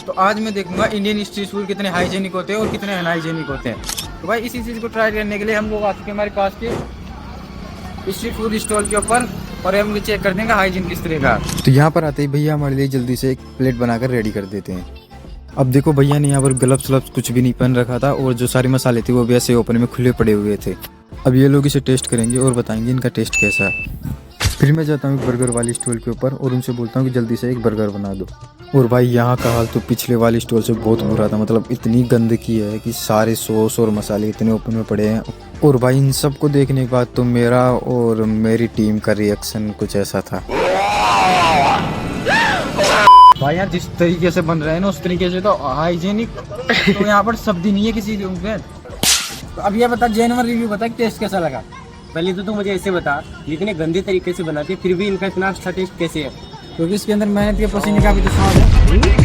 तो आज मैं देखूंगा इंडियन स्ट्रीट फूड कितने हाइजीनिक होते हैं और कितने अनहाइजीनिक होते हैं। तो भाई इसी चीज़ को ट्राई करने के लिए हम लोग आ चुके हैं हमारे पास के स्ट्रीट फूड स्टॉल के ऊपर और हम लोग चेक कर देंगे हाइजीन किस तरह का। तो यहाँ पर आते ही भैया हमारे लिए जल्दी से एक प्लेट बनाकर रेडी कर देते हैं। अब देखो भैया ने यहाँ पर ग्लव्स कुछ भी नहीं पहन रखा था और जो सारे मसाले थे वो भी ऐसे ओपन में खुले पड़े हुए थे। अब ये लोग इसे टेस्ट करेंगे और बताएंगे इनका टेस्ट कैसा है। फिर मैं जाता हूँ बर्गर वाली स्टॉल के ऊपर और उनसे बोलता हूँ कि जल्दी से एक बर्गर बना दो। और भाई यहाँ का हाल तो पिछले वाली स्टॉल से बहुत बुरा था, मतलब इतनी गंदगी है कि सारे सॉस और मसाले इतने ओपन में पड़े हैं। और भाई इन सब को देखने के बाद तो मेरा और मेरी टीम का रिएक्शन कुछ ऐसा था। भाई यार जिस तरीके से बन रहे हैं ना उस तरीके से तो हाइजीनिक तो यहाँ पर शब्द ही नहीं है किसी पे। तो अब ये बता जेन्युइन रिव्यू बता कि टेस्ट कैसा लगा। पहले तो तू मुझे ऐसे बता, इतने गंदे तरीके से बनाते फिर भी इनका इतना अच्छा टेस्ट कैसे है? क्योंकि इसके अंदर मेहनत के पसीने का भी तो स्वाद है।